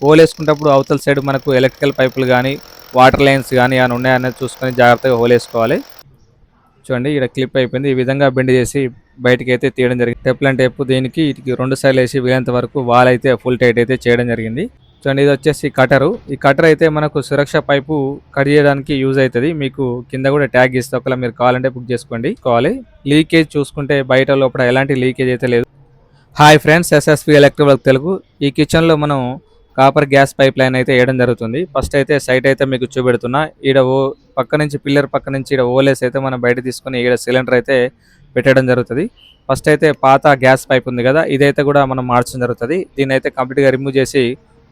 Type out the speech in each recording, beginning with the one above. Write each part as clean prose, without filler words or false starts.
Whole వేసుకునేటప్పుడు అవతల side మనకు ఎలక్ట్రికల్ పైపులు కానీ వాటర్ లైన్స్ కానీ ఏమైనా ఉన్నాయనేది చూసుకొని జాగ్రత్తగా హోల్ వేసుకోవాలి. చూడండి ఇక్కడ క్లిప్ అయిపోయింది. ఈ విధంగా బెండ్ చేసి బయటికి అయితే తీయడం జరిగింది. టెప్లన్ టేపు దీనికి ఇటుకి 2 సార్లు వేసి వీలంత వరకు వాల్ అయితే ఫుల్ టైట్ అయితే చేయడం జరిగింది. చూడండి ఇది వచ్చేసి కటరు. ఈ కటర్ అయితే మనకు సురక్ష పైపు కట్ చేయడానికి యూజ్ అవుతుంది. మీకు కింద కూడా ట్యాగ్ ఇస్తే ఒకవేళ మీరు కావాలంటే బుక్ చేసుకోండి. లీకేజ్ చూసుకుంటే బయట లోపల ఎలాంటి లీకేజ్ అయితే లేదు. Hi friends, SSV electric Telugu. ఈ కిచెన్లో మనం కాపర్ గ్యాస్ పైప్ లైన్ అయితే వేయడం జరుగుతుంది. ఫస్ట్ అయితే సైట్ అయితే మీకు చూపెడుతున్నా. ఈడ పక్క నుంచి పిల్లర్ పక్క నుంచి ఈడ ఓలేస్ అయితే మనం బయట తీసుకొని ఈడ సిలిండర్ అయితే పెట్టడం జరుగుతుంది. ఫస్ట్ అయితే పాత గ్యాస్ పైప్ ఉంది కదా, ఇదైతే కూడా మనం మార్చడం జరుగుతుంది. దీన్ని అయితే కంప్లీట్గా రిమూవ్ చేసి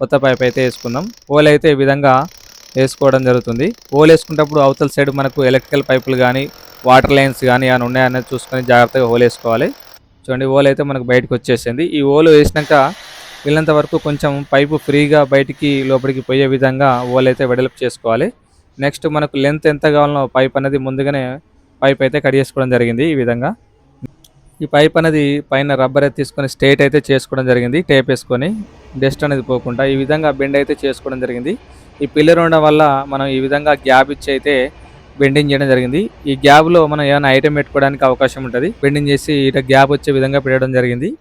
కొత్త పైప్ అయితే వేసుకుందాం. ఓల్ అయితే ఈ విధంగా వేసుకోవడం జరుగుతుంది. ఓల్ వేసుకునేటప్పుడు అవతల సైడ్ మనకు ఎలక్ట్రికల్ పైపులు కానీ వాటర్ లైన్స్ కానీ ఏమైనా ఉన్నాయనేది చూసుకొని జాగ్రత్తగా ఓల్ వేసుకోవాలి. చూడండి ఓల్ అయితే మనకు బయటకు వచ్చేసింది. ఈ ఓలు వేసినాక వీళ్ళంత వరకు కొంచెం పైపు ఫ్రీగా బయటికి లోపలికి పోయే విధంగా ఓల్ అయితే వెడల్పు చేసుకోవాలి. నెక్స్ట్ మనకు లెంత్ ఎంత కావాలనో పైప్ అనేది ముందుగానే పైప్ అయితే కట్ చేసుకోవడం జరిగింది. ఈ విధంగా ఈ పైప్ అనేది పైన రబ్బర్ అయితే తీసుకొని స్ట్రేట్ అయితే చేసుకోవడం జరిగింది. టేప్ వేసుకొని డస్ట్ అనేది పోకుండా ఈ విధంగా బెండ్ అయితే చేసుకోవడం జరిగింది. ఈ పిల్లర్ ఉండడం వల్ల మనం ఈ విధంగా గ్యాప్ ఇచ్చి అయితే బెండింగ్ చేయడం జరిగింది. ఈ గ్యాప్లో మనం ఏమైనా ఐటెం పెట్టుకోవడానికి అవకాశం ఉంటుంది. బెండింగ్ చేసి ఇట గ్యాప్ వచ్చే విధంగా పెట్టడం జరిగింది.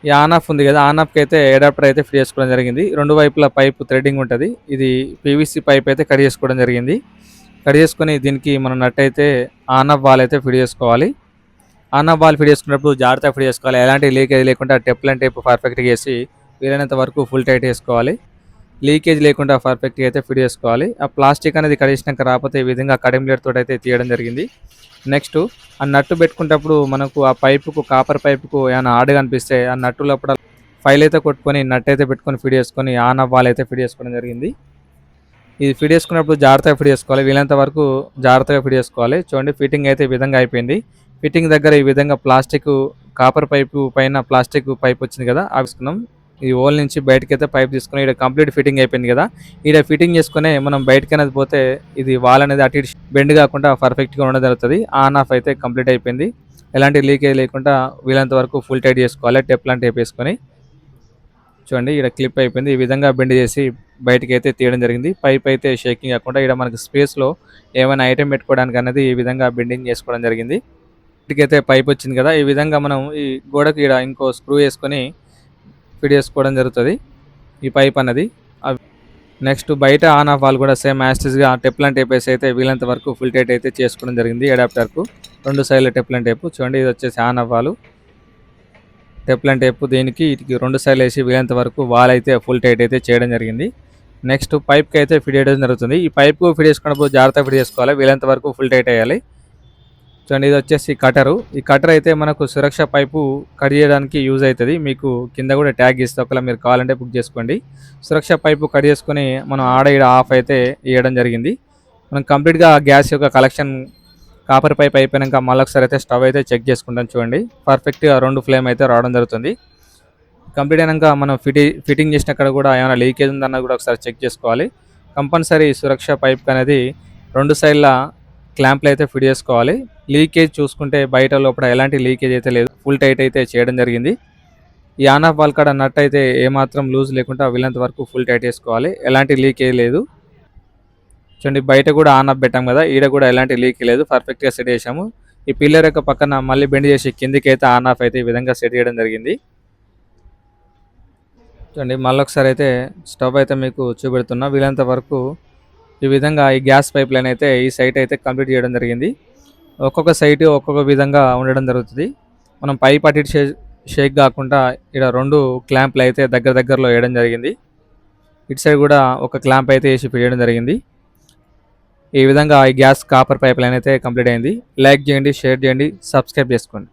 ఈ ఆన్ ఆఫ్ ఉంది కదా, ఆన్ ఆఫ్కి అయితే అడాప్టర్ అయితే ఫిట్ చేసుకోవడం జరిగింది. రెండు వైపులా పైపు థ్రెడ్డింగ్ ఉంటుంది. ఇది పీవీసీ పైప్ అయితే కట్ చేసుకోవడం జరిగింది. కట్ చేసుకొని దీనికి మనం నట్ అయితే ఆన్ ఆఫ్ వాల్ అయితే ఫిట్ చేసుకోవాలి. ఆన్ ఆఫ్ వాల్ ఫిట్ చేసుకున్నప్పుడు జాగ్రత్తగా ఫిట్ చేసుకోవాలి. ఎలాంటి లీకేజ్ లేకుండా టెప్లన్ టేప్ పర్ఫెక్ట్గా వేసి వీలైనంత వరకు ఫుల్ టైట్ వేసుకోవాలి. లీకేజ్ లేకుండా పర్ఫెక్ట్గా అయితే ఫిట్ చేసుకోవాలి. ఆ ప్లాస్టిక్ అనేది కడిగినాక రాకపోతే ఈ విధంగా కటింగ్ బ్లేడ్ తోటి అయితే తీయడం జరిగింది. నెక్స్ట్ ఆ నట్టు పెట్టుకునేటప్పుడు మనకు ఆ పైపుకు కాపర్ పైపుకు ఏమైనా ఆడ కనిపిస్తే ఆ నట్టు లోపల ఫైల్ అయితే కొట్టుకొని నట్ అయితే పెట్టుకొని ఫిట్ చేసుకొని ఆన్ ఆఫ్ వాల్ అయితే ఫిట్ చేసుకోవడం జరిగింది. ఇది ఫిట్ చేసుకున్నప్పుడు జాగ్రత్తగా ఫిట్ చేసుకోవాలి. వీలైనంత వరకు జాగ్రత్తగా ఫిట్ చేసుకోవాలి. చూడండి ఫిట్టింగ్ అయితే ఈ విధంగా అయిపోయింది. ఫిట్టింగ్ దగ్గర ఈ విధంగా ప్లాస్టిక్ కాపర్ పైపు పైన ప్లాస్టిక్ పైప్ వచ్చింది కదా, ఆవిసుకున్నాం. ఈ హోల్ నుంచి బయటకి అయితే పైప్ తీసుకుని ఇక్కడ కంప్లీట్ ఫిట్టింగ్ అయిపోయింది కదా, ఇక్కడ ఫిట్టింగ్ చేసుకునే మనం బయటకి అనేది పోతే ఇది వాల్ అనేది అటు ఇటు బెండ్ కాకుండా పర్ఫెక్ట్గా ఉండడం జరుగుతుంది. ఆన్ ఆఫ్ అయితే కంప్లీట్ అయిపోయింది. ఎలాంటి లీకేజ్ లేకుండా వీలంత వరకు ఫుల్ టైట్ చేసుకోవాలి. టెప్లాన్ టేప్ వేసుకొని. చూడండి ఇక్కడ క్లిప్ అయిపోయింది. ఈ విధంగా బెండ్ చేసి బయటకి అయితే తీయడం జరిగింది. పైప్ అయితే షేకింగ్ కాకుండా ఇక్కడ మనకి స్పేస్లో ఏమైనా ఐటెం పెట్టుకోవడానికి అనేది ఈ విధంగా బెండింగ్ చేసుకోవడం జరిగింది. అయితే పైప్ వచ్చింది కదా, ఈ విధంగా మనం ఈ గోడకి ఇక్కడ ఇంకో స్క్రూ వేసుకొని ఫిట్ చేసుకోవడం జరుగుతుంది ఈ పైప్ అనేది. నెక్స్ట్ బయట ఆన్ ఆఫ్ వాల్ కూడా సేమ్ యాస్టిస్గా టెప్లన్ టేప్ వేసి అయితే వీలంత వరకు ఫుల్ టైట్ అయితే చేసుకోవడం జరిగింది. అడాప్టర్కు 2 సైడ్ల టెప్లన్ టేపు. చూడండి ఇది వచ్చేసి ఆన్ ఆఫ్ వాల్ టెప్లన్ టేపు. దీనికి ఇటుకి 2 సార్లు వేసి వీలంత వరకు వాల్ అయితే ఫుల్ టైట్ అయితే చేయడం జరిగింది. నెక్స్ట్ పైప్కి అయితే ఫిట్ చేయడం జరుగుతుంది. ఈ పైప్కు ఫిట్ చేసుకున్నప్పుడు జాగ్రత్తగా ఫిట్ చేసుకోవాలి. వీలంత వరకు ఫుల్ టైట్ అయ్యాలి. చూడండి ఇది వచ్చేసి కటరు. ఈ కటర్ అయితే మనకు సురక్ష పైపు కట్ చేయడానికి యూజ్ అవుతుంది. మీకు కింద కూడా ట్యాగ్ ఇస్తే ఒకవేళ మీరు కావాలంటే బుక్ చేసుకోండి. సురక్ష పైపు కట్ చేసుకొని మనం ఆడ ఈడ ఆఫ్ అయితే వేయడం జరిగింది. మనం కంప్లీట్గా గ్యాస్ యొక్క కలెక్షన్ కాపర్ పైప్ అయిపోయాక మళ్ళీ ఒకసారి అయితే స్టవ్ అయితే చెక్ చేసుకుంటాం. చూడండి పర్ఫెక్ట్గా 2 ఫ్లేమ్ అయితే రావడం జరుగుతుంది. కంప్లీట్ అయినాక మనం ఫిట్టింగ్ చేసినక్కడ కూడా ఏమైనా లీకేజ్ ఉందన్న కూడా ఒకసారి చెక్ చేసుకోవాలి. కంపల్సరీ సురక్ష పైప్ అనేది 2 సైడ్ల క్లాంప్లు అయితే ఫిట్ చేసుకోవాలి. లీకేజ్ చూసుకుంటే బయట లోపల ఎలాంటి లీకేజ్ అయితే లేదు. ఫుల్ టైట్ అయితే చేయడం జరిగింది. ఈ ఆన్ ఆఫ్ వాల్ కాడ నట్ అయితే ఏమాత్రం లూజ్ లేకుండా వీళ్ళంత వరకు ఫుల్ టైట్ వేసుకోవాలి. ఎలాంటి లీకేజ్ లేదు. చూడండి బయట కూడా ఆన్ ఆఫ్ పెట్టాం కదా, ఈడ కూడా ఎలాంటి లీక్ లేదు. పర్ఫెక్ట్గా సెట్ చేసాము. ఈ పిల్లర్ యొక్క పక్కన మళ్ళీ బెండ్ చేసి కిందికి అయితే ఆన్ ఆఫ్ అయితే ఈ విధంగా సెట్ చేయడం జరిగింది. చూడండి మళ్ళీ ఒకసారి అయితే స్టవ్ అయితే మీకు చూపెడుతున్నా. వీళ్ళంత వరకు ఈ విధంగా ఈ గ్యాస్ పైప్ లైన్ అయితే ఈ సైట్ అయితే కంప్లీట్ చేయడం జరిగింది. ఒక్కొక్క సైట్ ఒక్కొక్క విధంగా ఉండడం జరుగుతుంది. మనం పైప్ అటు ఇటు షేక్ కాకుండా ఇక్కడ 2 క్లాంప్లు అయితే దగ్గరలో వేయడం జరిగింది. ఇటు సైడ్ కూడా ఒక క్లాంప్ అయితే వేసి వేయడం జరిగింది. ఈ విధంగా ఈ గ్యాస్ కాపర్ పైప్ లైన్ అయితే కంప్లీట్ అయింది. లైక్ చేయండి, షేర్ చేయండి, సబ్స్క్రైబ్ చేసుకోండి.